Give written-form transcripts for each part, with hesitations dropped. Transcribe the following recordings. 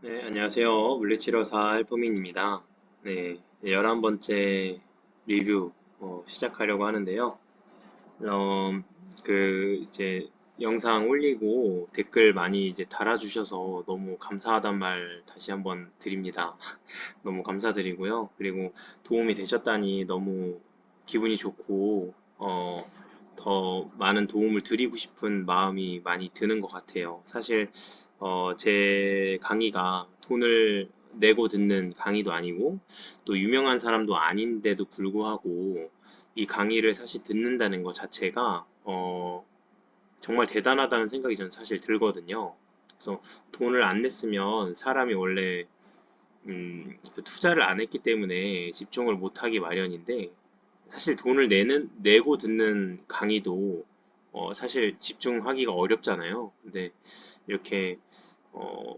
네, 안녕하세요. 물리치료사 알포민입니다. 네, 11번째 리뷰 시작하려고 하는데요. 이제 영상 올리고 댓글 많이 이제 달아주셔서 너무 감사하단 말 다시 한번 드립니다. 너무 감사드리고요. 그리고 도움이 되셨다니 너무 기분이 좋고, 더 많은 도움을 드리고 싶은 마음이 많이 드는 것 같아요. 사실, 제 강의가 돈을 내고 듣는 강의도 아니고, 또 유명한 사람도 아닌데도 불구하고, 이 강의를 사실 듣는다는 것 자체가, 정말 대단하다는 생각이 저는 사실 들거든요. 그래서 돈을 안 냈으면 사람이 원래 그 투자를 안 했기 때문에 집중을 못하기 마련인데, 사실 돈을 내고 듣는 강의도, 사실 집중하기가 어렵잖아요. 근데 이렇게, 어,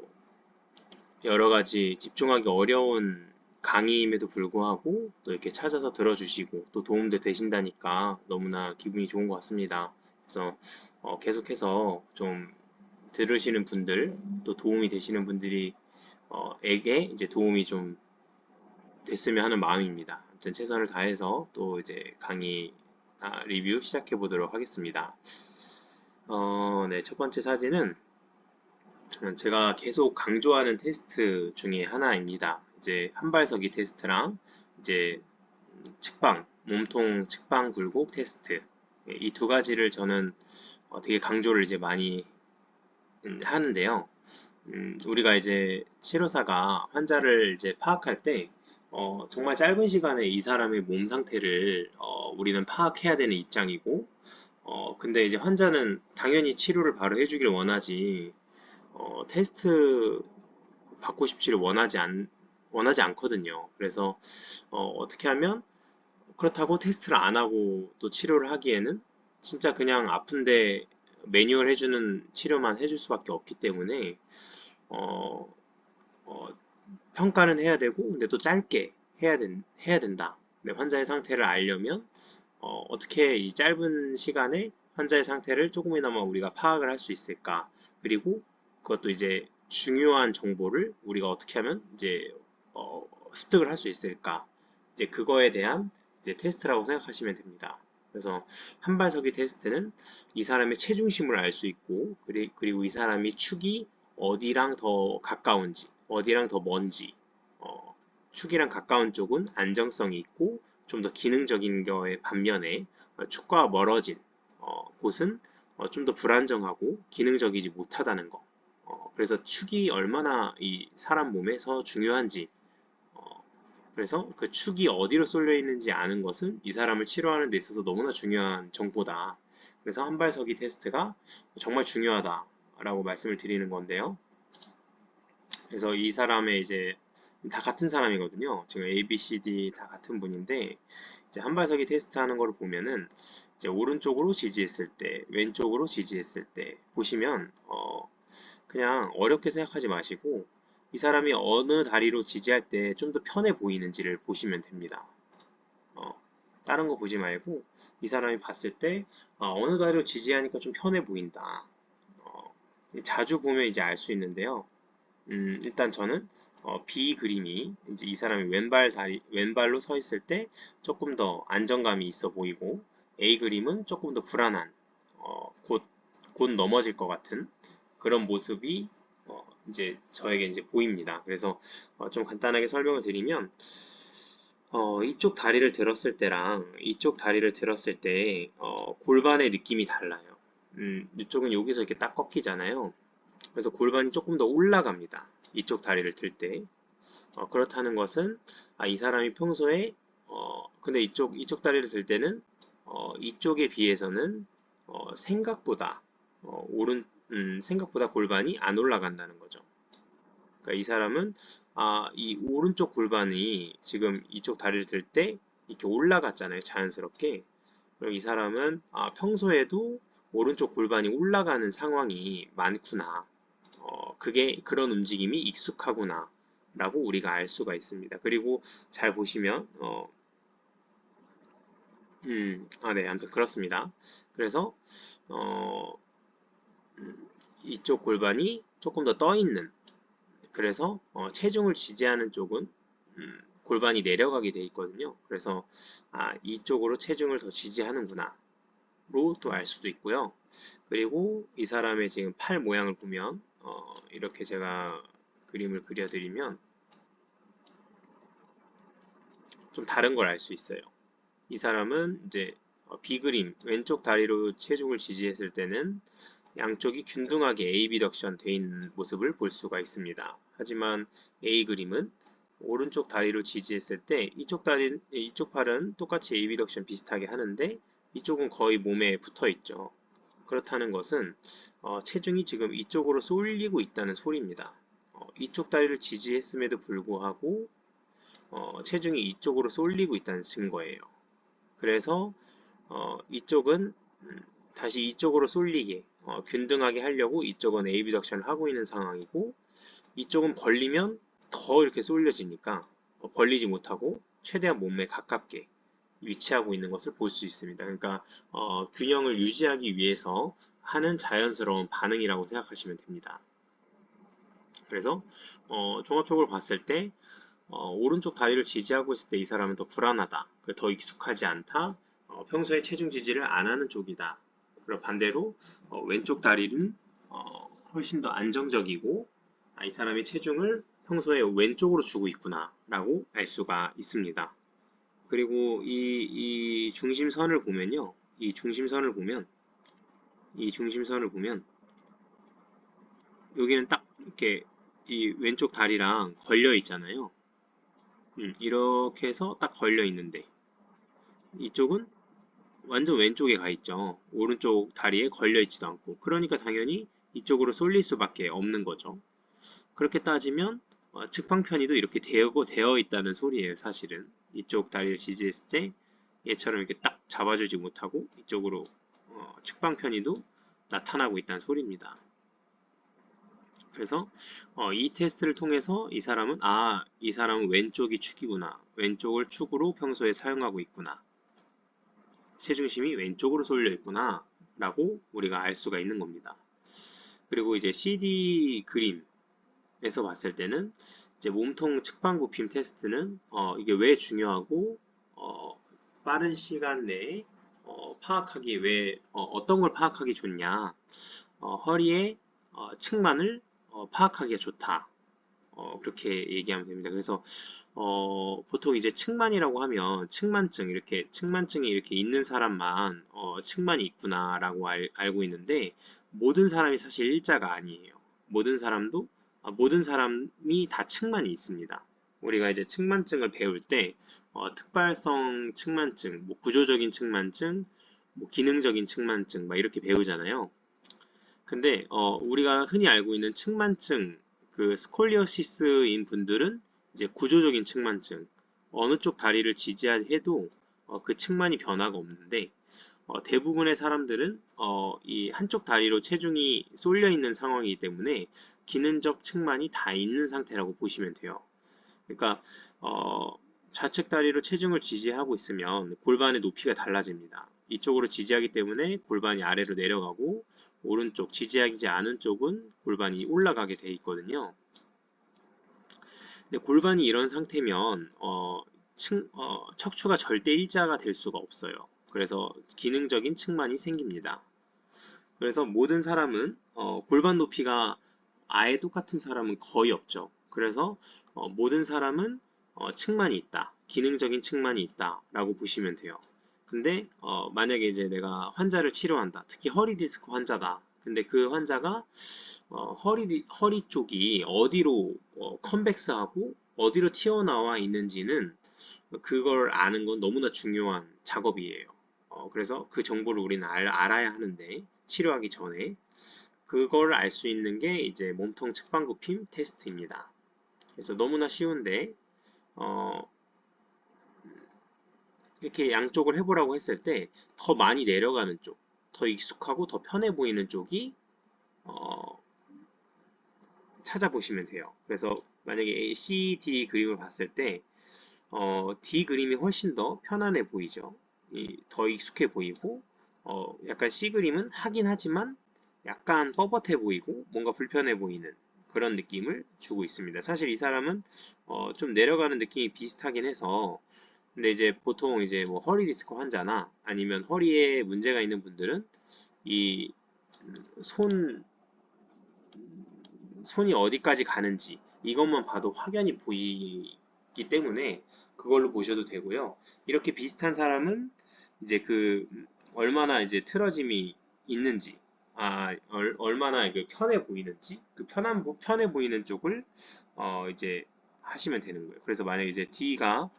여러 가지 집중하기 어려운 강의임에도 불구하고 또 이렇게 찾아서 들어주시고 또 도움도 되신다니까 너무나 기분이 좋은 것 같습니다. 그래서 계속해서 좀 들으시는 분들, 또 도움이 되시는 분들이 에게 이제 도움이 좀 됐으면 하는 마음입니다. 아무튼 최선을 다해서 또 이제 강의 리뷰 시작해 보도록 하겠습니다. 네, 첫 번째 사진은 제가 계속 강조하는 테스트 중에 하나입니다. 이제 한발서기 테스트랑 이제 몸통 측방 굴곡 테스트. 이 두 가지를 저는 되게 강조를 이제 많이 하는데요. 우리가 이제 치료사가 환자를 이제 파악할 때, 정말 짧은 시간에 이 사람의 몸 상태를 우리는 파악해야 되는 입장이고, 근데 이제 환자는 당연히 치료를 바로 해주길 원하지, 테스트 받고 싶지를 원하지 않거든요. 그래서, 어떻게 하면, 그렇다고 테스트를 안 하고 또 치료를 하기에는 진짜 그냥 아픈데 매뉴얼 해주는 치료만 해줄 수밖에 없기 때문에, 어, 어, 평가는 해야 되고, 근데 또 짧게 해야 된다. 근데 환자의 상태를 알려면, 어떻게 이 짧은 시간에 환자의 상태를 조금이나마 우리가 파악을 할 수 있을까? 그리고 그것도 이제 중요한 정보를 우리가 어떻게 하면 이제 습득을 할 수 있을까? 이제 그거에 대한 이제 테스트라고 생각하시면 됩니다. 그래서 한발서기 테스트는 이 사람의 체중심을 알 수 있고, 그리고 이 사람이 축이 어디랑 더 가까운지, 어디랑 더 먼지, 축이랑 가까운 쪽은 안정성이 있고 좀 더 기능적인 거에 반면에 축과 멀어진 곳은 좀 더 불안정하고 기능적이지 못하다는 거. 그래서 축이 얼마나 이 사람 몸에서 중요한지, 어, 그래서 그 축이 어디로 쏠려 있는지 아는 것은 이 사람을 치료하는 데 있어서 너무나 중요한 정보다. 그래서 한발서기 테스트가 정말 중요하다라고 말씀을 드리는 건데요. 그래서 이 사람의 이제 다 같은 사람이거든요. 지금 A, B, C, D 다 같은 분인데 이제 한발서기 테스트 하는 걸 보면은 이제 오른쪽으로 지지했을 때, 왼쪽으로 지지했을 때 보시면 그냥 어렵게 생각하지 마시고 이 사람이 어느 다리로 지지할 때 좀 더 편해 보이는지를 보시면 됩니다. 어, 다른 거 보지 말고 이 사람이 봤을 때 어느 다리로 지지하니까 좀 편해 보인다. 어, 자주 보면 이제 알 수 있는데요. 일단 저는 B 그림이 이제 이 사람이 왼발로 서 있을 때 조금 더 안정감이 있어 보이고 A 그림은 조금 더 불안한, 곧 넘어질 것 같은 그런 모습이 이제 저에게 이제 보입니다. 그래서 좀 간단하게 설명을 드리면 이쪽 다리를 들었을 때랑 이쪽 다리를 들었을 때 골반의 느낌이 달라요. 이쪽은 여기서 이렇게 딱 꺾이잖아요. 그래서 골반이 조금 더 올라갑니다. 이쪽 다리를 들 때. 그렇다는 것은 이 사람이 평소에 근데 이쪽 다리를 들 때는 이쪽에 비해서는 생각보다 생각보다 골반이 안 올라간다는 거죠. 그러니까 이 사람은 이 오른쪽 골반이 지금 이쪽 다리를 들 때 이렇게 올라갔잖아요. 자연스럽게. 그럼 이 사람은 평소에도 오른쪽 골반이 올라가는 상황이 많구나. 그게 그런 움직임이 익숙하구나. 라고 우리가 알 수가 있습니다. 그리고 잘 보시면, 네, 아무튼 그렇습니다. 그래서, 어, 이쪽 골반이 조금 더 떠 있는, 그래서 체중을 지지하는 쪽은 골반이 내려가게 돼 있거든요. 그래서 이쪽으로 체중을 더 지지하는구나 로 또 알 수도 있고요. 그리고 이 사람의 지금 팔 모양을 보면 이렇게 제가 그림을 그려드리면 좀 다른 걸 알 수 있어요. 이 사람은 이제 B그림 왼쪽 다리로 체중을 지지했을 때는 양쪽이 균등하게 에이비덕션 돼 있는 모습을 볼 수가 있습니다. 하지만 A 그림은 오른쪽 다리로 지지했을 때 이쪽 팔은 똑같이 에이비덕션 비슷하게 하는데 이쪽은 거의 몸에 붙어 있죠. 그렇다는 것은 체중이 지금 이쪽으로 쏠리고 있다는 소리입니다. 이쪽 다리를 지지했음에도 불구하고 체중이 이쪽으로 쏠리고 있다는 증거예요. 그래서 이쪽은 다시 이쪽으로 쏠리게 균등하게 하려고 이쪽은 에이비덕션을 하고 있는 상황이고 이쪽은 벌리면 더 이렇게 쏠려지니까 벌리지 못하고 최대한 몸에 가깝게 위치하고 있는 것을 볼 수 있습니다. 그러니까 균형을 유지하기 위해서 하는 자연스러운 반응이라고 생각하시면 됩니다. 그래서 종합적으로 봤을 때 오른쪽 다리를 지지하고 있을 때 이 사람은 더 불안하다. 더 익숙하지 않다. 평소에 체중 지지를 안 하는 쪽이다. 그리고 반대로 왼쪽 다리는 훨씬 더 안정적이고 이 사람의 체중을 평소에 왼쪽으로 주고 있구나 라고 알 수가 있습니다. 그리고 이 중심선을 보면요. 이 중심선을 보면 여기는 딱 이렇게 이 왼쪽 다리랑 걸려 있잖아요. 이렇게 해서 딱 걸려 있는데 이쪽은 완전 왼쪽에 가 있죠. 오른쪽 다리에 걸려 있지도 않고. 그러니까 당연히 이쪽으로 쏠릴 수밖에 없는 거죠. 그렇게 따지면 측방 편의도 이렇게 되어 있다는 소리예요, 사실은. 이쪽 다리를 지지했을 때 얘처럼 이렇게 딱 잡아주지 못하고 이쪽으로 측방 편의도 나타나고 있다는 소리입니다. 그래서 이 테스트를 통해서 이 사람은 왼쪽이 축이구나. 왼쪽을 축으로 평소에 사용하고 있구나. 체중심이 왼쪽으로 쏠려 있구나. 라고 우리가 알 수가 있는 겁니다. 그리고 이제 CD 그림에서 봤을 때는 이제 몸통 측방 굽힘 테스트는 이게 왜 중요하고 빠른 시간 내에 파악하기 왜 어떤 걸 파악하기 좋냐? 허리의 측만을 파악하기가 좋다. 그렇게 얘기하면 됩니다. 그래서 보통 이제 측만이라고 하면 측만증이 이렇게 있는 사람만 측만이 있구나라고 알고 있는데 모든 사람이 사실 일자가 아니에요. 모든 사람이 다 측만이 있습니다. 우리가 이제 측만증을 배울 때 특발성 측만증, 뭐 구조적인 측만증, 뭐 기능적인 측만증 막 이렇게 배우잖아요. 근데 우리가 흔히 알고 있는 측만증, 그 스콜리오시스인 분들은 이제 구조적인 측만증, 어느 쪽 다리를 지지해도 그 측만이 변화가 없는데 대부분의 사람들은 이 한쪽 다리로 체중이 쏠려 있는 상황이기 때문에 기능적 측만이 다 있는 상태라고 보시면 돼요. 그러니까 좌측 다리로 체중을 지지하고 있으면 골반의 높이가 달라집니다. 이쪽으로 지지하기 때문에 골반이 아래로 내려가고 오른쪽 지지하지 않은 쪽은 골반이 올라가게 돼 있거든요. 근데 골반이 이런 상태면 척추가 절대 일자가 될 수가 없어요. 그래서 기능적인 측만이 생깁니다. 그래서 모든 사람은 골반 높이가 아예 똑같은 사람은 거의 없죠. 그래서 모든 사람은 측만이 있다. 기능적인 측만이 있다. 라고 보시면 돼요. 근데 만약에 이제 내가 환자를 치료한다. 특히 허리 디스크 환자다. 근데 그 환자가 허리 쪽이 어디로 컨벡스하고 어디로 튀어나와 있는지는 그걸 아는 건 너무나 중요한 작업이에요. 그래서 그 정보를 우리는 알아야 하는데 치료하기 전에 그걸 알 수 있는 게 이제 몸통 측방굽힘 테스트입니다. 그래서 너무나 쉬운데 이렇게 양쪽을 해보라고 했을 때 더 많이 내려가는 쪽, 더 익숙하고 더 편해 보이는 쪽이 찾아보시면 돼요. 그래서 만약에 C, D 그림을 봤을 때 D 그림이 훨씬 더 편안해 보이죠. 더 익숙해 보이고 약간 C 그림은 하긴 하지만 약간 뻣뻣해 보이고 뭔가 불편해 보이는 그런 느낌을 주고 있습니다. 사실 이 사람은 좀 내려가는 느낌이 비슷하긴 해서 근데 이제 보통 이제 뭐 허리 디스크 환자나 아니면 허리에 문제가 있는 분들은 이 손, 손이 어디까지 가는지 이것만 봐도 확연히 보이기 때문에 그걸로 보셔도 되고요. 이렇게 비슷한 사람은 이제 얼마나 이제 틀어짐이 있는지, 얼마나 그 편해 보이는지, 편해 보이는 쪽을 이제 하시면 되는 거예요. 그래서 만약에 이제 D가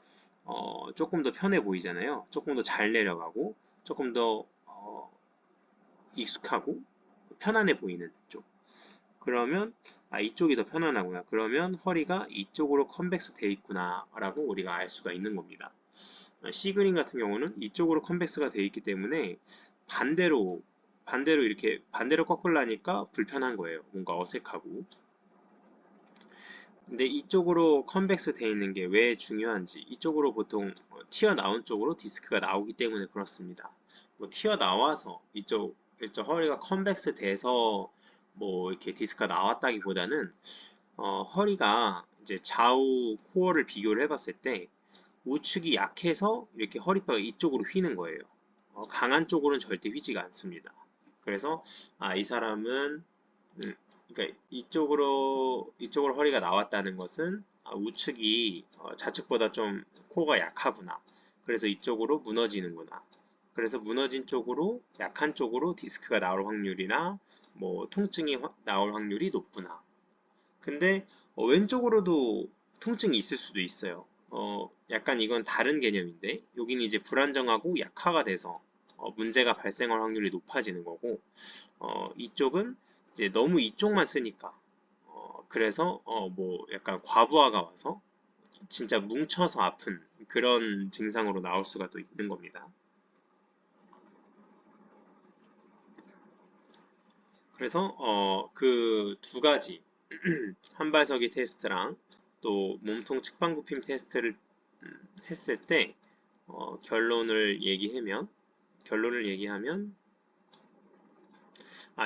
조금 더 편해 보이잖아요. 조금 더 잘 내려가고, 조금 더 익숙하고 편안해 보이는 쪽. 그러면 이쪽이 더 편안하구나. 그러면 허리가 이쪽으로 컨벡스 돼 있구나 라고 우리가 알 수가 있는 겁니다. C그린 같은 경우는 이쪽으로 컨벡스가 돼 있기 때문에 반대로 이렇게 반대로 꺾으려니까 불편한 거예요. 뭔가 어색하고. 근데 이쪽으로 컨벡스 돼 있는 게 왜 중요한지 이쪽으로 보통 튀어나온 쪽으로 디스크가 나오기 때문에 그렇습니다. 뭐 튀어나와서 이쪽 허리가 컨벡스 돼서 뭐 이렇게 디스크가 나왔다기보다는 허리가 이제 좌우 코어를 비교를 해봤을 때 우측이 약해서 이렇게 허리뼈가 이쪽으로 휘는 거예요. 강한 쪽으로는 절대 휘지가 않습니다. 그래서 이 사람은 그러니까 이쪽으로 허리가 나왔다는 것은 우측이 좌측보다 좀 코어가 약하구나. 그래서 이쪽으로 무너지는구나. 그래서 무너진 쪽으로 약한 쪽으로 디스크가 나올 확률이나 뭐 통증이 나올 확률이 높구나. 근데 왼쪽으로도 통증이 있을 수도 있어요. 약간 이건 다른 개념인데 여기는 이제 불안정하고 약화가 돼서 문제가 발생할 확률이 높아지는 거고 이쪽은 이제 너무 이쪽만 쓰니까 그래서 뭐 약간 과부하가 와서 진짜 뭉쳐서 아픈 그런 증상으로 나올 수가 또 있는 겁니다. 그래서 그 두 가지 한발서기 테스트랑 또 몸통 측방굽힘 테스트를 했을 때 결론을 얘기하면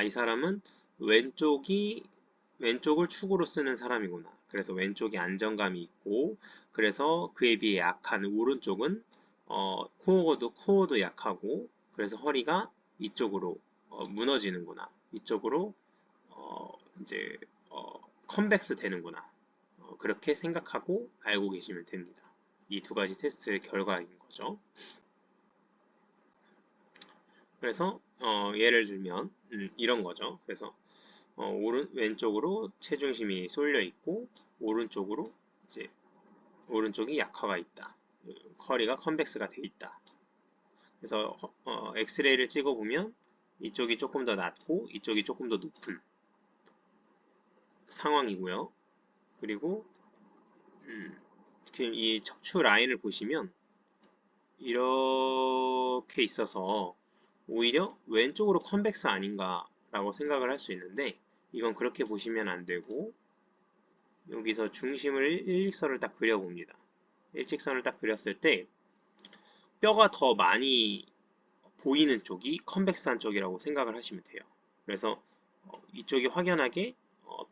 이 사람은 왼쪽을 축으로 쓰는 사람이구나. 그래서 왼쪽이 안정감이 있고, 그래서 그에 비해 약한 오른쪽은 코어도 약하고, 그래서 허리가 이쪽으로 무너지는구나. 이쪽으로 이제 컨벡스 되는구나. 그렇게 생각하고 알고 계시면 됩니다. 이 두 가지 테스트의 결과인 거죠. 그래서 예를 들면 이런 거죠. 그래서 왼쪽으로 체중심이 쏠려 있고 오른쪽으로 이제 오른쪽이 약화가 있다. 허리가 컨벡스가 돼 있다. 그래서 엑스레이를 찍어 보면 이쪽이 조금 더 낮고 이쪽이 조금 더 높은 상황이고요. 그리고 이 척추 라인을 보시면 이렇게 있어서 오히려 왼쪽으로 컨벡스 아닌가라고 생각을 할 수 있는데 이건 그렇게 보시면 안 되고 여기서 중심을 일직선을 딱 그려봅니다. 일직선을 딱 그렸을 때 뼈가 더 많이 보이는 쪽이 컨벡스한 쪽이라고 생각을 하시면 돼요. 그래서 이쪽이 확연하게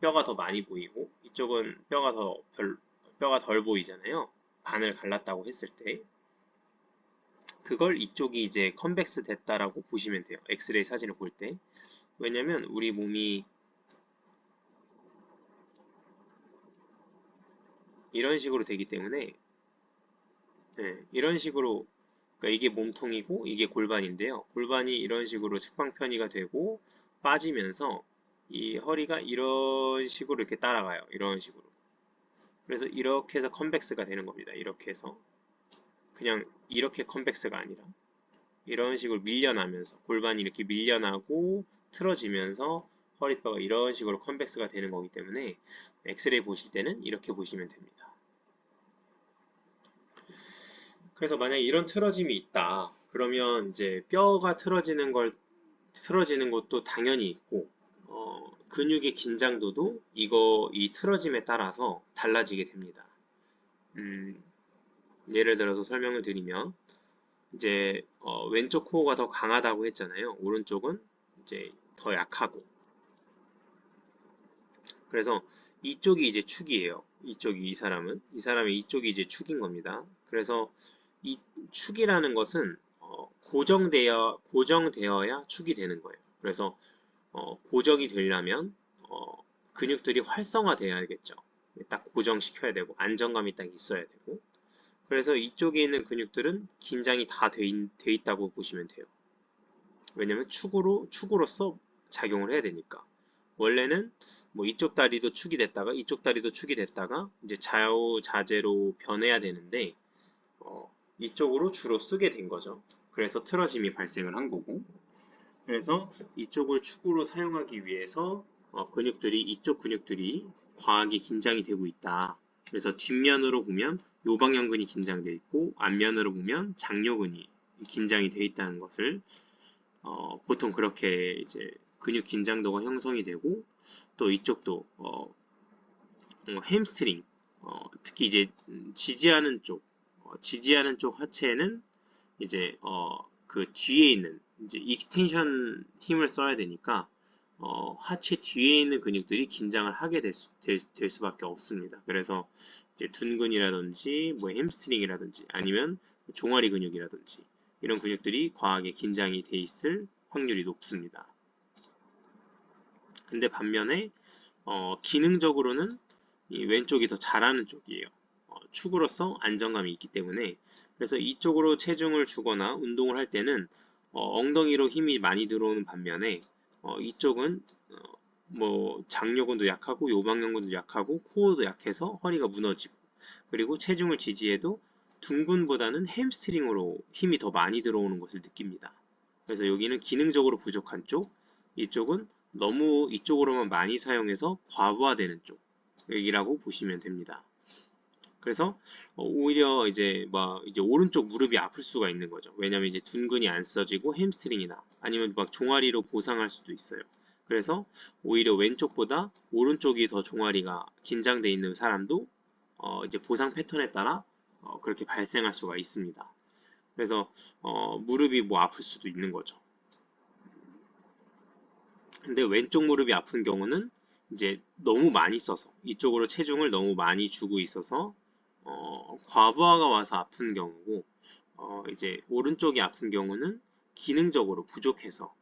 뼈가 더 많이 보이고 이쪽은 뼈가 덜 보이잖아요. 반을 갈랐다고 했을 때 그걸 이쪽이 이제 컨벡스 됐다라고 보시면 돼요. 엑스레이 사진을 볼 때. 왜냐면 우리 몸이 이런 식으로 되기 때문에 이런 식으로 그러니까 이게 몸통이고 이게 골반인데요. 골반이 이런 식으로 측방 편의가 되고 빠지면서 이 허리가 이런 식으로 이렇게 따라가요. 이런 식으로. 그래서 이렇게 해서 컨벡스가 되는 겁니다. 이렇게 해서 그냥 이렇게 컨벡스가 아니라 이런 식으로 밀려나면서 골반이 이렇게 밀려나고 틀어지면서 허리뼈가 이런 식으로 컨벡스가 되는 거기 때문에 엑스레이 보실 때는 이렇게 보시면 됩니다. 그래서 만약에 이런 틀어짐이 있다. 그러면 이제 뼈가 틀어지는 것도 당연히 있고, 근육의 긴장도도 이 틀어짐에 따라서 달라지게 됩니다. 예를 들어서 설명을 드리면, 이제, 왼쪽 코어가 더 강하다고 했잖아요. 오른쪽은 이제 더 약하고. 그래서 이쪽이 이제 축이에요. 이쪽이 이 사람의 이쪽이 이제 축인 겁니다. 그래서 이 축이라는 것은 고정되어야 축이 되는 거예요. 그래서 고정이 되려면 근육들이 활성화돼야겠죠. 딱 고정시켜야 되고 안정감이 딱 있어야 되고. 그래서 이쪽에 있는 근육들은 긴장이 다 돼 있다고 보시면 돼요. 왜냐면 축으로서 작용을 해야 되니까. 원래는 뭐 이쪽 다리도 축이 됐다가 이쪽 다리도 축이 됐다가 이제 좌우자재로 변해야 되는데 이쪽으로 주로 쓰게 된 거죠. 그래서 틀어짐이 발생을 한 거고. 그래서 이쪽을 축으로 사용하기 위해서 이쪽 근육들이 과하게 긴장이 되고 있다. 그래서 뒷면으로 보면 요방형근이 긴장되어 있고 앞면으로 보면 장요근이 긴장이 되어 있다는 것을 보통 그렇게 이제 근육 긴장도가 형성이 되고 또 이쪽도 햄스트링 특히 이제 지지하는 쪽 하체는 이제 그 뒤에 있는 이제 익스텐션 힘을 써야 되니까 하체 뒤에 있는 근육들이 긴장을 하게 될 수밖에 없습니다. 그래서 이제 둔근이라든지 뭐 햄스트링이라든지 아니면 종아리 근육이라든지 이런 근육들이 과하게 긴장이 돼 있을 확률이 높습니다. 근데 반면에 기능적으로는 이 왼쪽이 더 잘하는 쪽이에요. 축으로서 안정감이 있기 때문에 그래서 이쪽으로 체중을 주거나 운동을 할 때는 엉덩이로 힘이 많이 들어오는 반면에 이쪽은 뭐 장요근도 약하고 요방형근도 약하고 코어도 약해서 허리가 무너지고 그리고 체중을 지지해도 둔근보다는 햄스트링으로 힘이 더 많이 들어오는 것을 느낍니다. 그래서 여기는 기능적으로 부족한 쪽, 이쪽은 너무 이쪽으로만 많이 사용해서 과부하되는 쪽이라고 보시면 됩니다. 그래서 오히려 이제 막 이제 오른쪽 무릎이 아플 수가 있는 거죠. 왜냐면 이제 둔근이 안 써지고 햄스트링이나 아니면 막 종아리로 보상할 수도 있어요. 그래서 오히려 왼쪽보다 오른쪽이 더 종아리가 긴장돼 있는 사람도 이제 보상 패턴에 따라 그렇게 발생할 수가 있습니다. 그래서 무릎이 뭐 아플 수도 있는 거죠. 근데 왼쪽 무릎이 아픈 경우는 이제 너무 많이 써서 이쪽으로 체중을 너무 많이 주고 있어서 과부하가 와서 아픈 경우고 이제 오른쪽이 아픈 경우는 기능적으로 부족해서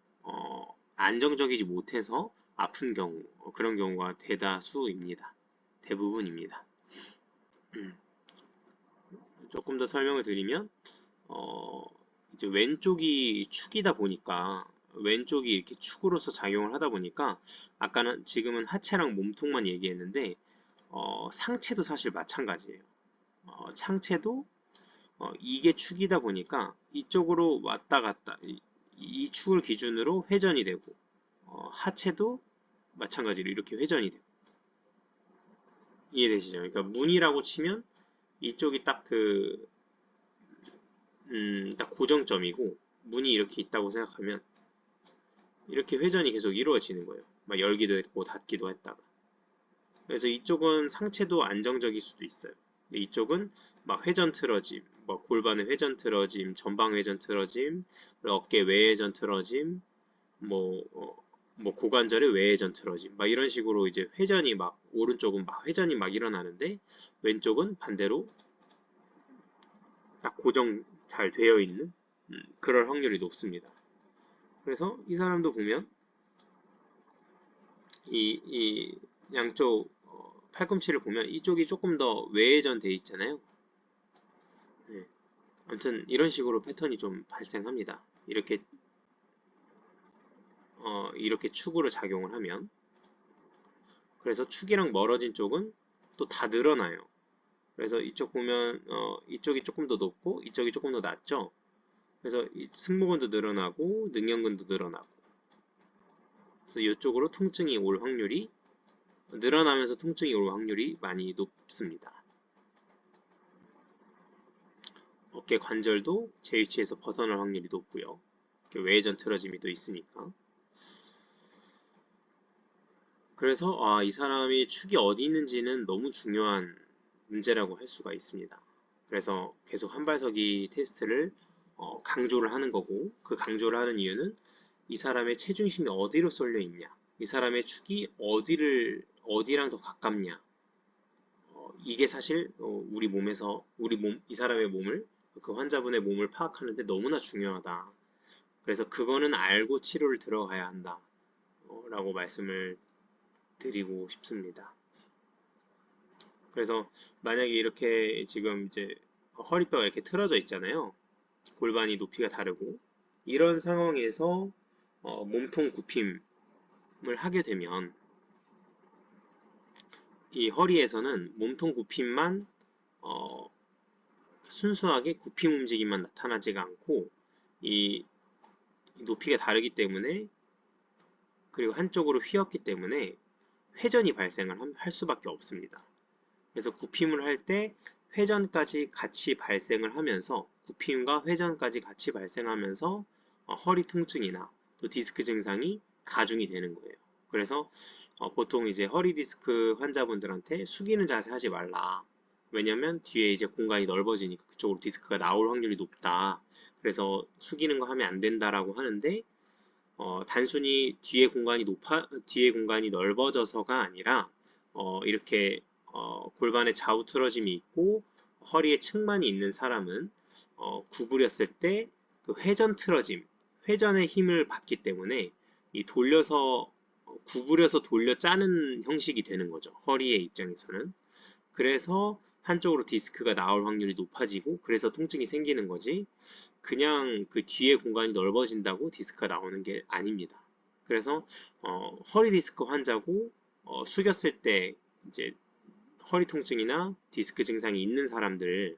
안정적이지 못해서 아픈 경우 그런 경우가 대다수입니다. 대부분입니다. 조금 더 설명을 드리면 이제 왼쪽이 축이다 보니까 왼쪽이 이렇게 축으로서 작용을 하다 보니까 아까는 지금은 하체랑 몸통만 얘기했는데 상체도 사실 마찬가지예요. 상체도 이게 축이다 보니까 이쪽으로 왔다 갔다 이 축을 기준으로 회전이 되고 하체도 마찬가지로 이렇게 회전이 되고 이해되시죠? 그러니까 문이라고 치면 이쪽이 딱 고정점이고 문이 이렇게 있다고 생각하면 이렇게 회전이 계속 이루어지는 거예요. 막 열기도 했고 닫기도 했다가. 그래서 이쪽은 상체도 안정적일 수도 있어요. 근데 이쪽은 막 회전 틀어짐, 뭐 골반의 회전 틀어짐, 전방 회전 틀어짐, 어깨 외회전 틀어짐, 뭐, 뭐 고관절의 외회전 틀어짐, 막 이런 식으로 이제 회전이 막 오른쪽은 막 회전이 막 일어나는데 왼쪽은 반대로 딱 고정 잘 되어 있는 그럴 확률이 높습니다. 그래서 이 사람도 보면 이 양쪽 팔꿈치를 보면 이쪽이 조금 더 외회전 돼 있잖아요. 네. 아무튼 이런 식으로 패턴이 좀 발생합니다. 이렇게 축으로 작용을 하면 그래서 축이랑 멀어진 쪽은 또 다 늘어나요. 그래서 이쪽 보면 이쪽이 조금 더 높고 이쪽이 조금 더 낮죠. 그래서 이 승모근도 늘어나고 능형근도 늘어나고 그래서 이쪽으로 통증이 올 확률이 늘어나면서 통증이 올 확률이 많이 높습니다. 어깨 관절도 제 위치에서 벗어날 확률이 높고요. 외전 틀어짐이 또 있으니까. 그래서 이 사람이 축이 어디 있는지는 너무 중요한 문제라고 할 수가 있습니다. 그래서 계속 한발서기 테스트를 강조를 하는 거고 그 강조를 하는 이유는 이 사람의 체중심이 어디로 쏠려 있냐 이 사람의 축이 어디랑 더 가깝냐? 이게 사실 이 사람의 몸을, 그 환자분의 몸을 파악하는데 너무나 중요하다. 그래서 그거는 알고 치료를 들어가야 한다. 라고 말씀을 드리고 싶습니다. 그래서 만약에 이렇게 지금 이제 허리뼈가 이렇게 틀어져 있잖아요. 골반이 높이가 다르고 이런 상황에서 몸통 굽힘을 하게 되면 이 허리에서는 몸통 굽힘만 어, 순수하게 굽힘 움직임만 나타나지가 않고 이 높이가 다르기 때문에 그리고 한쪽으로 휘었기 때문에 회전이 발생을 할 수밖에 없습니다. 그래서 굽힘을 할 때 회전까지 같이 발생을 하면서 굽힘과 회전까지 같이 발생하면서 허리 통증이나 또 디스크 증상이 가중이 되는 거예요. 그래서 보통 이제 허리 디스크 환자분들한테 숙이는 자세 하지 말라. 왜냐면 뒤에 이제 공간이 넓어지니까 그쪽으로 디스크가 나올 확률이 높다. 그래서 숙이는 거 하면 안 된다라고 하는데 단순히 뒤에 공간이 넓어져서가 아니라 이렇게 골반에 좌우 틀어짐이 있고 허리에 측만이 있는 사람은 구부렸을 때 그 회전 틀어짐, 회전의 힘을 받기 때문에 이 구부려서 돌려 짜는 형식이 되는 거죠. 허리의 입장에서는. 그래서 한쪽으로 디스크가 나올 확률이 높아지고 그래서 통증이 생기는 거지. 그냥 그 뒤에 공간이 넓어진다고 디스크가 나오는 게 아닙니다. 그래서 허리 디스크 환자고 숙였을 때 이제 허리 통증이나 디스크 증상이 있는 사람들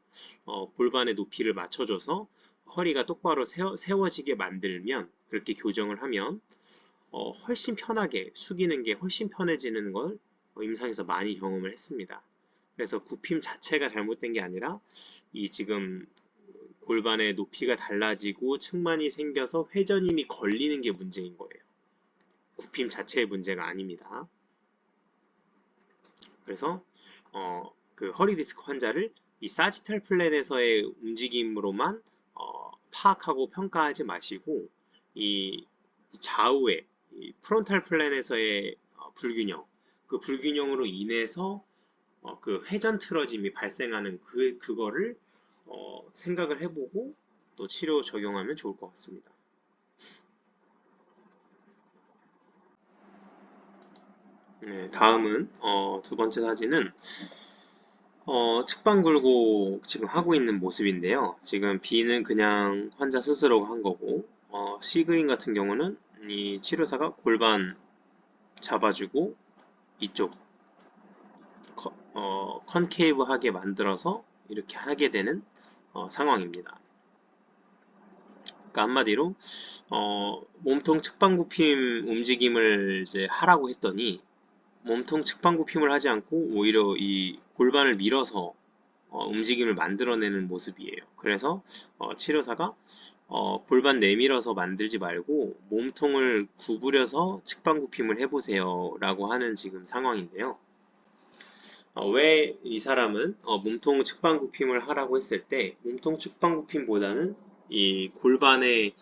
골반의 높이를 맞춰줘서 허리가 똑바로 세워지게 만들면 그렇게 교정을 하면 훨씬 편하게 숙이는 게 훨씬 편해지는 걸 임상에서 많이 경험을 했습니다. 그래서 굽힘 자체가 잘못된 게 아니라 이 지금 골반의 높이가 달라지고 측만이 생겨서 회전힘이 걸리는 게 문제인 거예요. 굽힘 자체의 문제가 아닙니다. 그래서 그 허리 디스크 환자를 이 사지탈 플랜에서의 움직임으로만 파악하고 평가하지 마시고 이 좌우의 이 프론탈 플랜에서의 불균형, 그 불균형으로 인해서 그 회전 틀어짐이 발생하는 그거를 생각을 해보고 또 치료 적용하면 좋을 것 같습니다. 네, 다음은 두 번째 사진은 측방 굴곡 지금 하고 있는 모습인데요. 지금 B는 그냥 환자 스스로가 한 거고 C 그림 같은 경우는 이 치료사가 골반 잡아주고 이쪽 컨케이브하게 만들어서 이렇게 하게 되는 상황입니다. 그러니까 한마디로 몸통 측방 굽힘 움직임을 이제 하라고 했더니 몸통 측방 굽힘을 하지 않고 오히려 이 골반을 밀어서 움직임을 만들어내는 모습이에요. 그래서 치료사가 골반 내밀어서 만들지 말고 몸통을 구부려서 측방 굽힘을 해보세요 라고 하는 지금 상황인데요. 왜 이 사람은 몸통 측방 굽힘을 하라고 했을 때 몸통 측방 굽힘보다는 이 골반의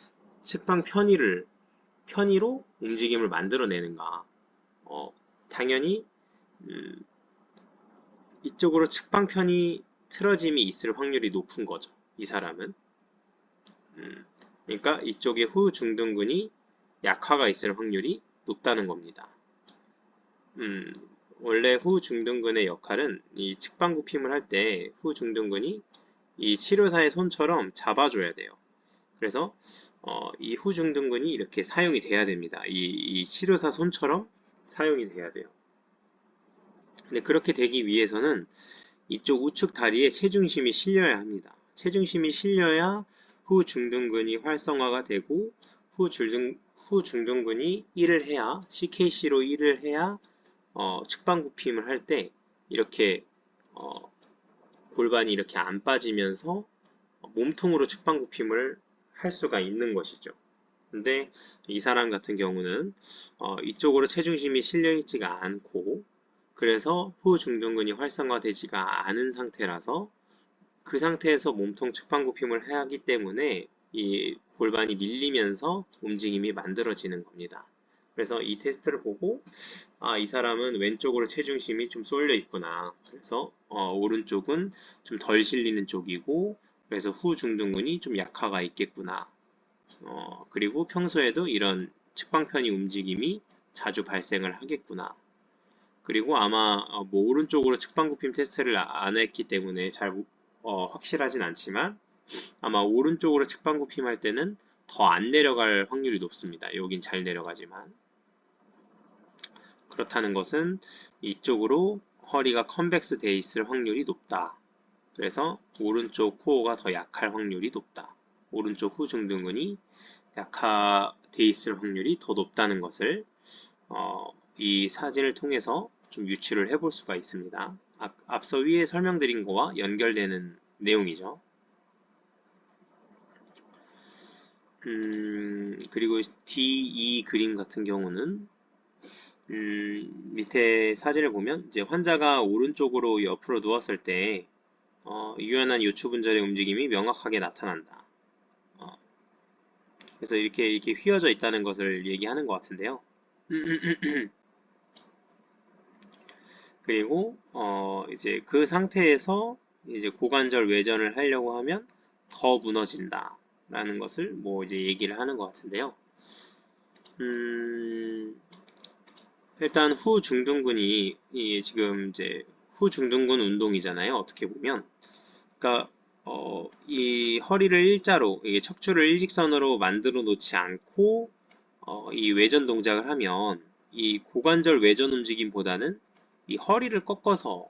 측방 편의로 움직임을 만들어내는가? 당연히 이쪽으로 측방 편이 틀어짐이 있을 확률이 높은 거죠. 이 사람은. 그러니까 이쪽에 후중둔근이 약화가 있을 확률이 높다는 겁니다. 원래 후중둔근의 역할은 이 측방 굽힘을 할 때 후중둔근이 이 치료사의 손처럼 잡아줘야 돼요. 그래서 이 후중둔근이 이렇게 사용이 돼야 됩니다. 이 치료사 손처럼 사용이 돼야 돼요. 근데 그렇게 되기 위해서는 이쪽 우측 다리에 체중심이 실려야 합니다. 체중심이 실려야 후중둔근이 활성화가 되고 후중둔근이 일을 해야 CKC로 일을 해야 측방 굽힘을 할 때 이렇게 골반이 이렇게 안 빠지면서 몸통으로 측방 굽힘을 할 수가 있는 것이죠. 근데 이 사람 같은 경우는 이쪽으로 체중심이 실려 있지가 않고 그래서 후중둔근이 활성화되지가 않은 상태라서 그 상태에서 몸통 측방 굽힘을 해야 하기 때문에 이 골반이 밀리면서 움직임이 만들어지는 겁니다. 그래서 이 테스트를 보고 아, 이 사람은 왼쪽으로 체중심이 좀 쏠려 있구나. 그래서 오른쪽은 좀 덜 실리는 쪽이고 그래서 후중둔근이 좀 약화가 있겠구나. 그리고 평소에도 이런 측방편의 움직임이 자주 발생을 하겠구나. 그리고 아마 뭐 오른쪽으로 측방굽힘 테스트를 안 했기 때문에 잘 확실하진 않지만 아마 오른쪽으로 측방굽힘 할 때는 더 안 내려갈 확률이 높습니다. 여긴 잘 내려가지만. 그렇다는 것은 이쪽으로 허리가 컨벡스 돼 있을 확률이 높다. 그래서 오른쪽 코어가 더 약할 확률이 높다. 오른쪽 후중둔근이 약화돼 있을 확률이 더 높다는 것을 이 사진을 통해서 좀 유추를 해볼 수가 있습니다. 앞서 위에 설명드린 거와 연결되는 내용이죠. 그리고 D2 그림 같은 경우는 밑에 사진을 보면 이제 환자가 오른쪽으로 옆으로 누웠을 때 유연한 요추 분절의 움직임이 명확하게 나타난다. 그래서 이렇게 휘어져 있다는 것을 얘기하는 것 같은데요. 그리고 이제 그 상태에서 이제 고관절 외전을 하려고 하면 더 무너진다 라는 것을 뭐 이제 얘기를 하는 것 같은데요. 일단 후중둔근이 지금 이제 후중둔근 운동이잖아요. 어떻게 보면 그러니까 이 허리를 일자로 이게 척추를 일직선으로 만들어 놓지 않고 이 외전 동작을 하면 이 고관절 외전 움직임보다는 이 허리를 꺾어서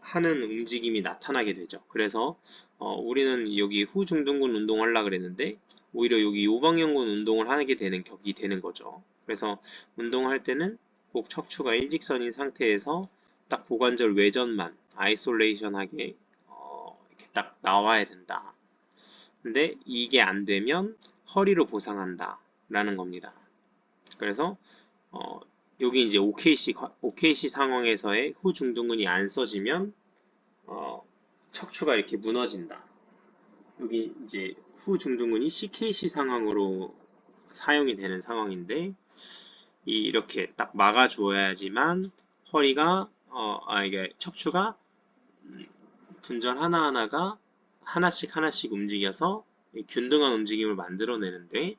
하는 움직임이 나타나게 되죠. 그래서 우리는 여기 후중둔근 운동하려고 그랬는데 오히려 여기 요방형근 운동을 하게 되는 격이 되는 거죠. 그래서 운동할 때는 꼭 척추가 일직선인 상태에서 딱 고관절 외전만 아이솔레이션하게 이렇게 딱 나와야 된다. 근데 이게 안 되면 허리로 보상한다 라는 겁니다. 그래서 어, 여기 이제 OKC 상황에서의 후중둔근이 안 써지면 척추가 이렇게 무너진다. 여기 이제 후중둔근이 CKC 상황으로 사용이 되는 상황인데 이렇게 딱 막아줘야지만 허리가 이게 척추가 분절 하나하나가 하나씩 하나씩 움직여서 균등한 움직임을 만들어내는데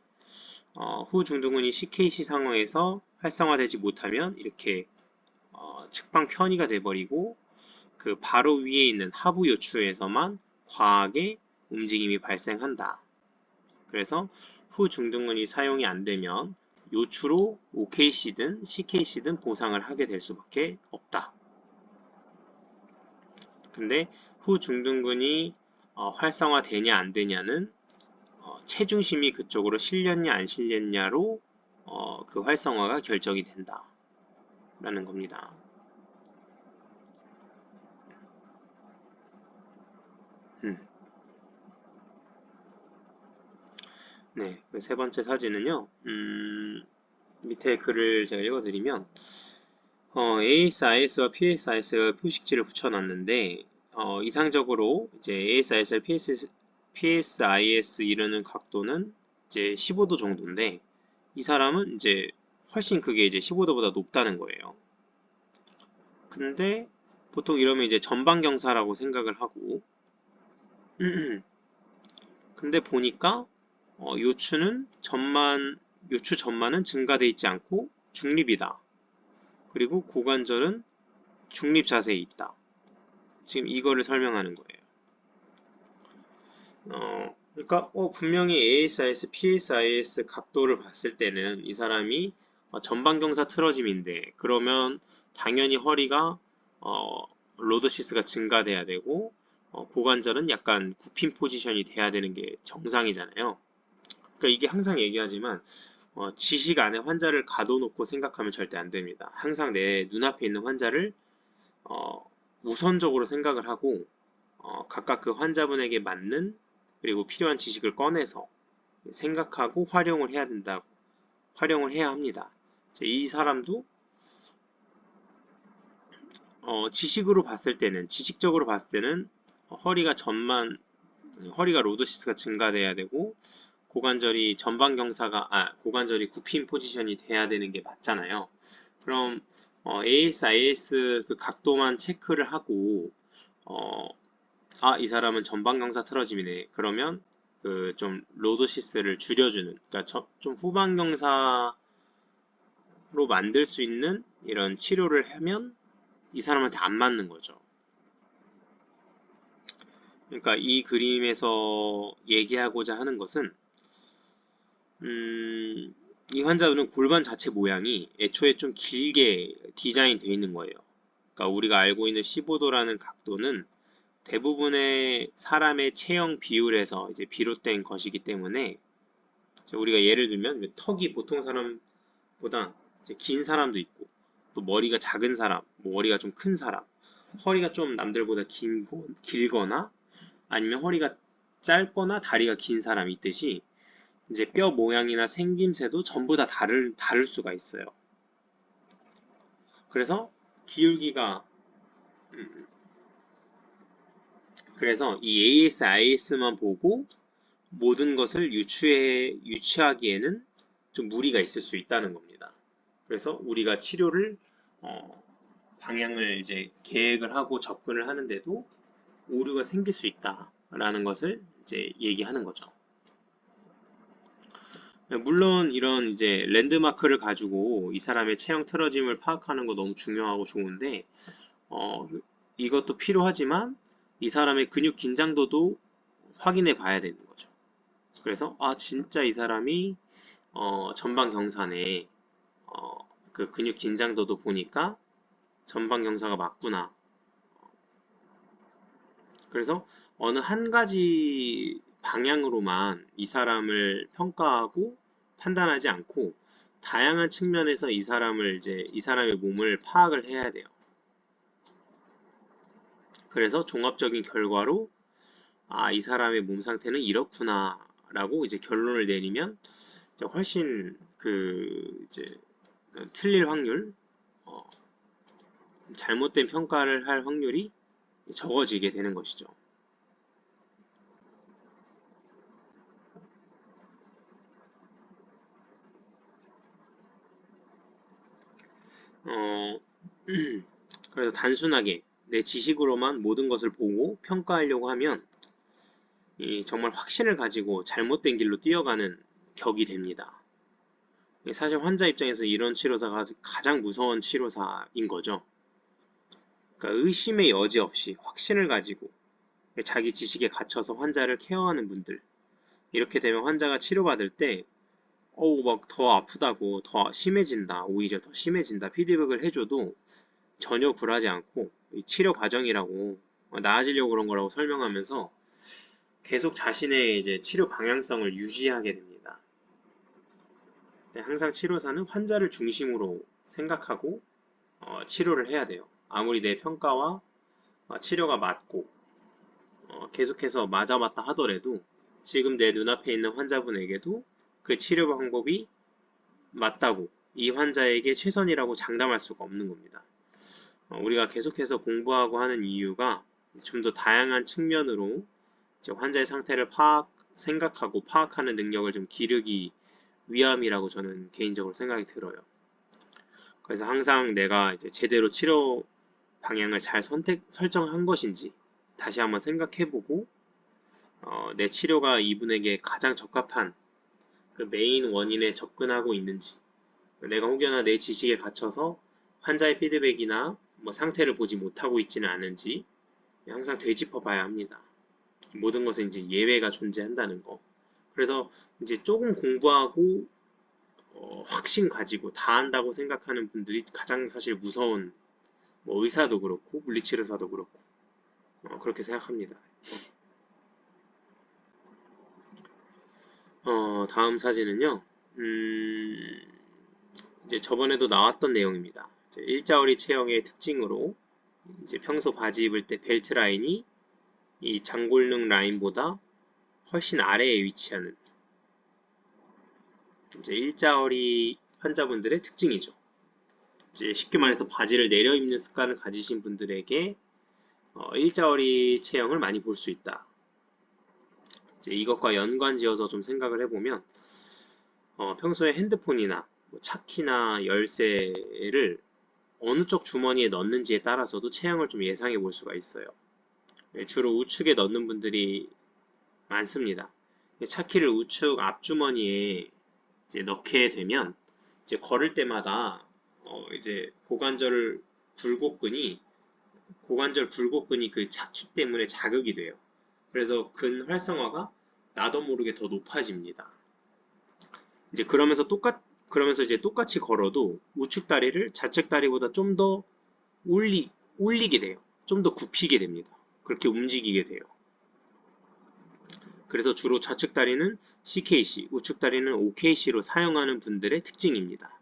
후중둔근이 CKC 상황에서 활성화되지 못하면 이렇게 측방 편의가 돼버리고 그 바로 위에 있는 하부 요추에서만 과하게 움직임이 발생한다. 그래서 후중둔근이 사용이 안 되면 요추로 OKC든 CKC든 보상을 하게 될 수밖에 없다. 근데 후중둔근이 활성화되냐 안 되냐는 체중심이 그쪽으로 실렸냐 안 실렸냐로 그 활성화가 결정이 된다. 라는 겁니다. 음. 네, 그 세 번째 사진은요. 밑에 글을 제가 읽어드리면 ASIS와 PSIS가 표식지를 붙여놨는데 이상적으로 이제 ASIS와 PSIS 이루는 각도는 이제 15도 정도인데 이 사람은 이제 훨씬 그게 이제 15도보다 높다는 거예요. 근데 보통 이러면 이제 전방경사라고 생각을 하고 근데 보니까 요추 전만은 증가돼 있지 않고 중립이다. 그리고 고관절은 중립 자세에 있다. 지금 이거를 설명하는 거예요. 그러니까 분명히 ASIS, PSIS 각도를 봤을 때는 이 사람이 전방경사 틀어짐인데 그러면 당연히 허리가 로드시스가 증가돼야 되고 고관절은 약간 굽힌 포지션이 돼야 되는 게 정상이잖아요. 그러니까 이게 항상 얘기하지만 지식 안에 환자를 가둬놓고 생각하면 절대 안 됩니다. 항상 내 눈앞에 있는 환자를 우선적으로 생각을 하고 각각 그 환자분에게 맞는 그리고 필요한 지식을 꺼내서 생각하고 활용을 해야 된다고 활용을 해야 합니다. 이 사람도 지식적으로 봤을 때는 허리가 로드시스가 증가돼야 되고 고관절이 고관절이 굽힌 포지션이 돼야 되는 게 맞잖아요. 그럼 AS, IS 그 각도만 체크를 하고 어, 이 사람은 전방 경사 틀어짐이네. 그러면 그 좀 로도시스를 줄여주는, 그러니까 좀 후방 경사로 만들 수 있는 이런 치료를 하면 이 사람한테 안 맞는 거죠. 그러니까 이 그림에서 얘기하고자 하는 것은 이 환자는 골반 자체 모양이 애초에 좀 길게 디자인 되어 있는 거예요. 그러니까 우리가 알고 있는 15도라는 각도는 대부분의 사람의 체형 비율에서 이제 비롯된 것이기 때문에 우리가 예를 들면 턱이 보통 사람보다 이제 긴 사람도 있고 또 머리가 작은 사람, 뭐 머리가 좀 큰 사람, 허리가 좀 남들보다 길거나 아니면 허리가 짧거나 다리가 긴 사람이 있듯이 이제 뼈 모양이나 생김새도 전부 다 다를 수가 있어요. 그래서 기울기가 그래서 이 AS, IS만 보고 모든 것을 유추하기에는 좀 무리가 있을 수 있다는 겁니다. 그래서 우리가 치료를 방향을 이제 계획을 하고 접근을 하는데도 오류가 생길 수 있다라는 것을 이제 얘기하는 거죠. 물론 이런 이제 랜드마크를 가지고 이 사람의 체형 틀어짐을 파악하는 거 너무 중요하고 좋은데 이것도 필요하지만 이 사람의 근육 긴장도도 확인해 봐야 되는 거죠. 그래서 진짜 이 사람이 전방 경사네. 그 근육 긴장도도 보니까 전방 경사가 맞구나. 그래서 어느 한 가지 방향으로만 이 사람을 평가하고 판단하지 않고 다양한 측면에서 이 사람의 몸을 파악을 해야 돼요. 그래서 종합적인 결과로 이 사람의 몸 상태는 이렇구나 라고 이제 결론을 내리면 훨씬 이제 틀릴 확률, 어, 잘못된 평가를 할 확률이 적어지게 되는 것이죠. 어, 그래서 단순하게 내 지식으로만 모든 것을 보고 평가하려고 하면 정말 확신을 가지고 잘못된 길로 뛰어가는 격이 됩니다. 사실 환자 입장에서 이런 치료사가 가장 무서운 치료사인 거죠. 그러니까 의심의 여지 없이 확신을 가지고 자기 지식에 갇혀서 환자를 케어하는 분들. 이렇게 되면 환자가 치료받을 때 막 더 아프다고 더 심해진다, 오히려 더 심해진다 피드백을 해줘도 전혀 굴하지 않고 이 치료 과정이라고 나아지려고 그런 거라고 설명하면서 계속 자신의 이제 치료 방향성을 유지하게 됩니다. 항상 치료사는 환자를 중심으로 생각하고 치료를 해야 돼요. 아무리 내 평가와 치료가 맞고 계속해서 맞아 하더라도 지금 내 눈앞에 있는 환자분에게도 그 치료 방법이 맞다고 이 환자에게 최선이라고 장담할 수가 없는 겁니다. 우리가 계속해서 공부하고 하는 이유가 좀 더 다양한 측면으로 환자의 상태를 생각하고 파악하는 능력을 좀 기르기 위함이라고 저는 개인적으로 생각이 들어요. 그래서 항상 내가 이제 제대로 치료 방향을 잘 설정한 것인지 다시 한번 생각해보고 내 치료가 이분에게 가장 적합한 그 메인 원인에 접근하고 있는지 내가 혹여나 내 지식에 갇혀서 환자의 피드백이나 뭐 상태를 보지 못하고 있지는 않은지 항상 되짚어 봐야 합니다. 모든 것은 이제 예외가 존재한다는 거. 그래서 이제 조금 공부하고 확신 가지고 다 한다고 생각하는 분들이 가장 사실 무서운 뭐 의사도 그렇고 물리치료사도 그렇고 그렇게 생각합니다. 다음 사진은요. 이제 저번에도 나왔던 내용입니다. 일자허리 체형의 특징으로 이제 평소 바지 입을 때 벨트 라인이 이 장골능 라인보다 훨씬 아래에 위치하는 이제 일자허리 환자분들의 특징이죠. 이제 쉽게 말해서 바지를 내려 입는 습관을 가지신 분들에게 일자허리 체형을 많이 볼 수 있다. 이제 이것과 연관지어서 좀 생각을 해보면 평소에 핸드폰이나 뭐 차키나 열쇠를 어느 쪽 주머니에 넣는지에 따라서도 체형을 좀 예상해 볼 수가 있어요. 네, 주로 우측에 넣는 분들이 많습니다. 차키를 우측 앞주머니에 이제 넣게 되면 이제 걸을 때마다 이제 고관절 굴곡근이 그 차키 때문에 자극이 돼요. 그래서 근 활성화가 나도 모르게 더 높아집니다. 이제 그러면서 이제 똑같이 걸어도 우측 다리를 좌측 다리보다 좀 더 올리게 돼요. 좀 더 굽히게 됩니다. 그렇게 움직이게 돼요. 그래서 주로 좌측 다리는 CKC, 우측 다리는 OKC로 사용하는 분들의 특징입니다.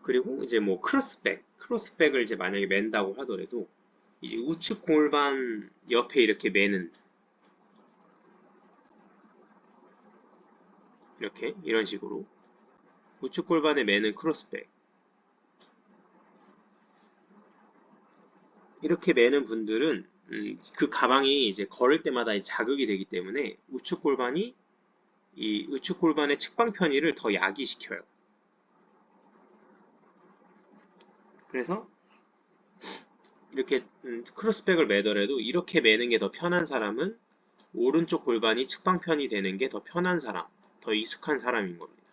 그리고 이제 뭐 크로스백을 이제 만약에 맨다고 하더라도 이제 우측 골반 옆에 이렇게 매는 이렇게 이런 식으로 우측 골반에 매는 크로스백 이렇게 매는 분들은 그 가방이 이제 걸을 때마다 자극이 되기 때문에 이 우측 골반의 측방 편의를 더 야기시켜요. 그래서 이렇게 크로스백을 매더라도 이렇게 매는 게 더 편한 사람은 오른쪽 골반이 측방 편이 되는 게 더 편한 사람, 더 익숙한 사람인 겁니다.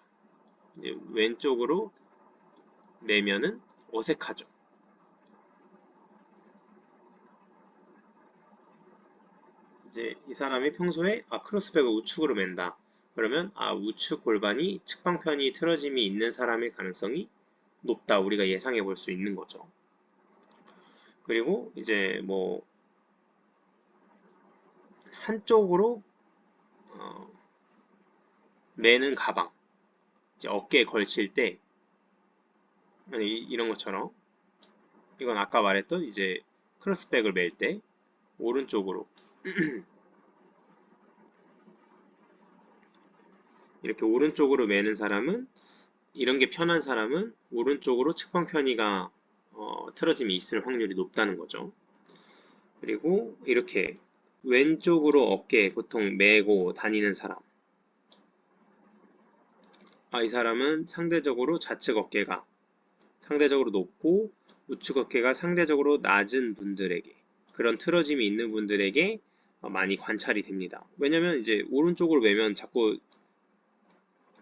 이제 왼쪽으로 매면은 어색하죠. 이제 이 사람이 평소에 크로스백을 우측으로 맨다. 그러면 우측 골반이 측방 편이 틀어짐이 있는 사람의 가능성이 높다. 우리가 예상해 볼 수 있는 거죠. 그리고 이제 뭐 한쪽으로 매는 가방, 이제 어깨에 걸칠 때 이런 것처럼 이건 아까 말했던 이제 크로스백을 맬 때 오른쪽으로 이렇게 오른쪽으로 매는 사람은 이런 게 편한 사람은 오른쪽으로 측방 편의가 틀어짐이 있을 확률이 높다는 거죠. 그리고 이렇게 왼쪽으로 어깨에 보통 메고 다니는 사람. 이 사람은 상대적으로 좌측 어깨가 상대적으로 높고 우측 어깨가 상대적으로 낮은 분들에게 그런 틀어짐이 있는 분들에게 많이 관찰이 됩니다. 왜냐면 이제 오른쪽으로 매면 자꾸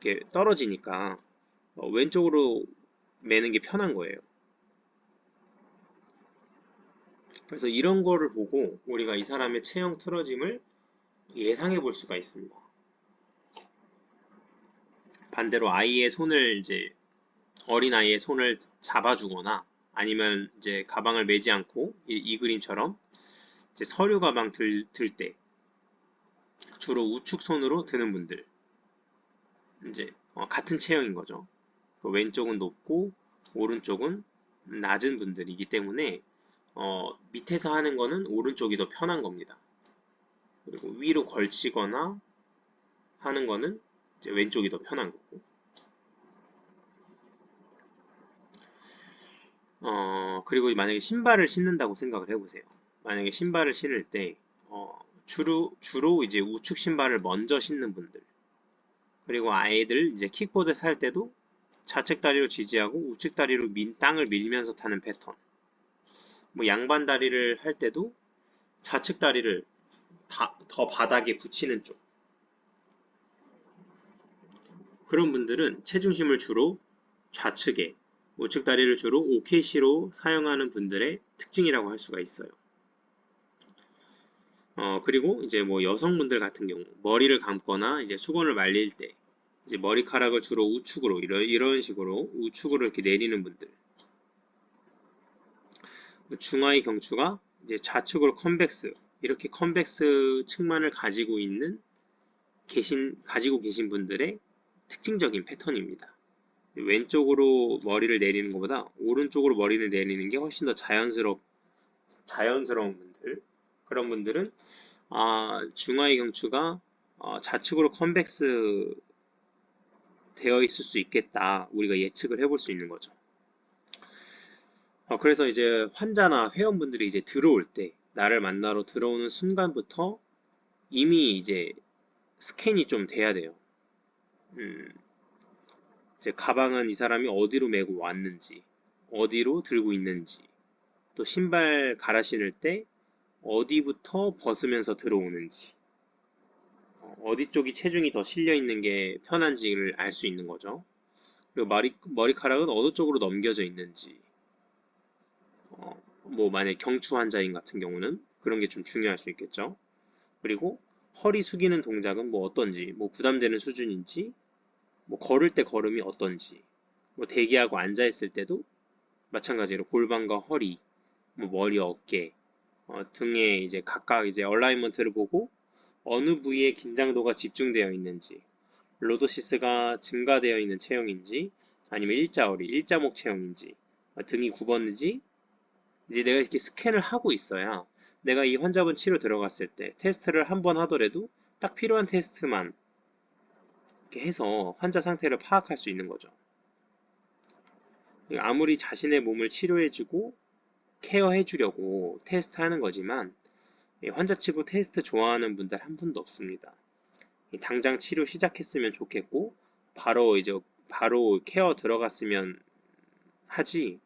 이렇게 떨어지니까 왼쪽으로 매는 게 편한 거예요. 그래서 이런 거를 보고 우리가 이 사람의 체형 틀어짐을 예상해 볼 수가 있습니다. 반대로 어린 아이의 손을 잡아주거나 아니면 이제 가방을 매지 않고 이 그림처럼 이제 서류 가방 들 때 주로 우측 손으로 드는 분들 이제 같은 체형인 거죠. 왼쪽은 높고 오른쪽은 낮은 분들이기 때문에 밑에서 하는 거는 오른쪽이 더 편한 겁니다. 그리고 위로 걸치거나 하는 거는 이제 왼쪽이 더 편한 거고. 그리고 만약에 신발을 신는다고 생각을 해보세요. 만약에 신발을 신을 때 주로 이제 우측 신발을 먼저 신는 분들 그리고 아이들 이제 킥보드 탈 때도 좌측 다리로 지지하고 우측 다리로 땅을 밀면서 타는 패턴. 뭐 양반 다리를 할 때도 좌측 다리를 더 바닥에 붙이는 쪽. 그런 분들은 체중심을 주로 좌측에, 우측 다리를 주로 OKC로 사용하는 분들의 특징이라고 할 수가 있어요. 그리고 이제 뭐 여성분들 같은 경우 머리를 감거나 이제 수건을 말릴 때 이제 머리카락을 주로 우측으로 이런 식으로 우측으로 이렇게 내리는 분들. 중하의 경추가 이제 좌측으로 컨벡스 이렇게 컨벡스 측만을 가지고 계신 분들의 특징적인 패턴입니다. 왼쪽으로 머리를 내리는 것보다 오른쪽으로 머리를 내리는 게 훨씬 더 자연스러운 분들 그런 분들은 중하의 경추가 좌측으로 컨벡스 되어 있을 수 있겠다 우리가 예측을 해볼 수 있는 거죠. 그래서 이제 환자나 회원분들이 이제 들어올 때 나를 만나러 들어오는 순간부터 이미 이제 스캔이 좀 돼야 돼요. 음, 이제 가방은 이 사람이 어디로 메고 왔는지, 어디로 들고 있는지, 또 신발 갈아 신을 때 어디부터 벗으면서 들어오는지, 어디 쪽이 체중이 더 실려 있는 게 편한지를 알 수 있는 거죠. 그리고 머리카락은 어느 쪽으로 넘겨져 있는지, 뭐 만약 경추 환자인 같은 경우는 그런 게 좀 중요할 수 있겠죠. 그리고 허리 숙이는 동작은 뭐 어떤지, 뭐 부담되는 수준인지, 뭐 걸을 때 걸음이 어떤지, 뭐 대기하고 앉아 있을 때도 마찬가지로 골반과 허리, 뭐 머리, 어깨, 등에 이제 각각 이제 얼라이먼트를 보고 어느 부위에 긴장도가 집중되어 있는지, 로도시스가 증가되어 있는 체형인지, 아니면 일자허리, 일자목 체형인지, 등이 굽었는지, 이제 내가 이렇게 스캔을 하고 있어야 내가 이 환자분 치료 들어갔을 때 테스트를 한 번 하더라도 딱 필요한 테스트만 이렇게 해서 환자 상태를 파악할 수 있는 거죠. 아무리 자신의 몸을 치료해주고 케어해주려고 테스트하는 거지만 환자 치고 테스트 좋아하는 분들 한 분도 없습니다. 당장 치료 시작했으면 좋겠고 바로 케어 들어갔으면 하지.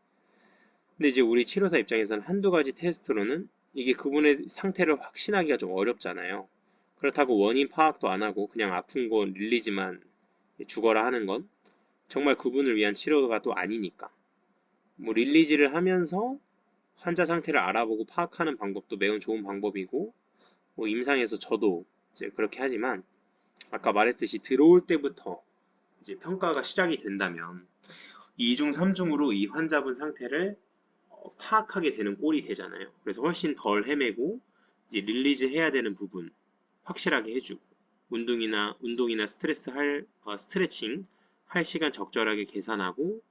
근데 이제 우리 치료사 입장에서는 한두 가지 테스트로는 이게 그분의 상태를 확신하기가 좀 어렵잖아요. 그렇다고 원인 파악도 안 하고 그냥 아픈 거 릴리즈만 죽어라 하는 건 정말 그분을 위한 치료가 또 아니니까. 뭐 릴리즈를 하면서 환자 상태를 알아보고 파악하는 방법도 매우 좋은 방법이고, 뭐 임상에서 저도 이제 그렇게 하지만 아까 말했듯이 들어올 때부터 이제 평가가 시작이 된다면 2중, 3중으로 이 환자분 상태를 파악하게 되는 꼴이 되잖아요. 그래서 훨씬 덜 헤매고 이제 릴리즈 해야 되는 부분 확실하게 해주고 운동이나 스트레칭 할 시간 적절하게 계산하고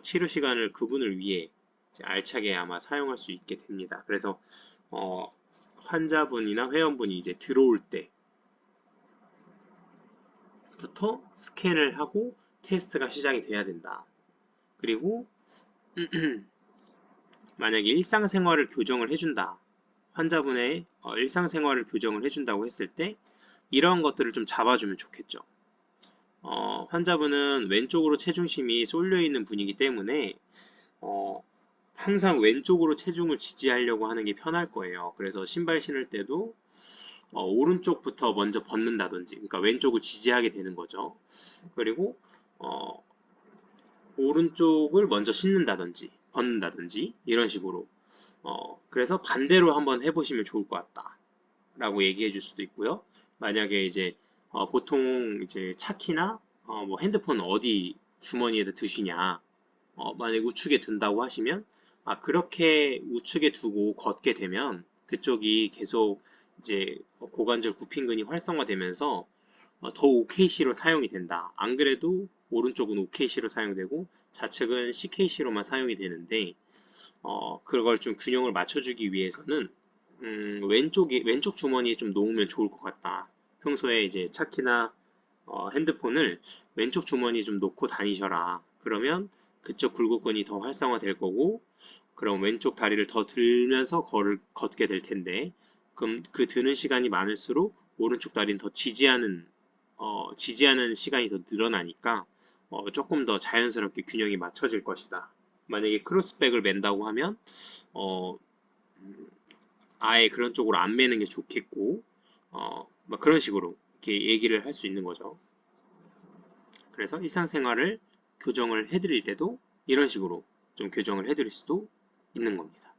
치료 시간을 그분을 위해 이제 알차게 아마 사용할 수 있게 됩니다. 그래서 어, 환자분이나 회원분이 이제 들어올 때부터 스캔을 하고 테스트가 시작이 돼야 된다. 그리고 만약에 일상생활을 교정을 해준다. 환자분의 일상생활을 교정을 해준다고 했을 때 이러한 것들을 좀 잡아주면 좋겠죠. 환자분은 왼쪽으로 체중심이 쏠려 있는 분이기 때문에 항상 왼쪽으로 체중을 지지하려고 하는 게 편할 거예요. 그래서 신발 신을 때도 오른쪽부터 먼저 벗는다든지, 그러니까 왼쪽을 지지하게 되는 거죠. 그리고 어, 오른쪽을 먼저 신는다든지, 벗는다든지 이런 식으로. 그래서 반대로 한번 해보시면 좋을 것 같다. 라고 얘기해 줄 수도 있고요. 만약에 이제 보통 이제 차키나 뭐 핸드폰 어디 주머니에다 드시냐, 만약 우측에 둔다고 하시면 그렇게 우측에 두고 걷게 되면 그쪽이 계속 이제 고관절 구핑근이 활성화되면서 더 OKC로 사용이 된다. 안 그래도 오른쪽은 OKC로 사용되고 좌측은 CKC로만 사용이 되는데 그걸 좀 균형을 맞춰주기 위해서는 왼쪽 주머니에 좀 놓으면 좋을 것 같다. 평소에 이제 차키나 핸드폰을 왼쪽 주머니에 좀 놓고 다니셔라. 그러면 그쪽 굴곡근이 더 활성화될 거고, 그럼 왼쪽 다리를 더 들면서 걷게 될 텐데, 그럼 그 드는 시간이 많을수록 오른쪽 다리는 더 지지하는 시간이 더 늘어나니까 조금 더 자연스럽게 균형이 맞춰질 것이다. 만약에 크로스백을 맨다고 하면 어, 아예 그런 쪽으로 안 매는 게 좋겠고, 막 그런 식으로 이렇게 얘기를 할 수 있는 거죠. 그래서 일상생활을 교정을 해드릴 때도 이런 식으로 좀 교정을 해드릴 수도 있는 겁니다.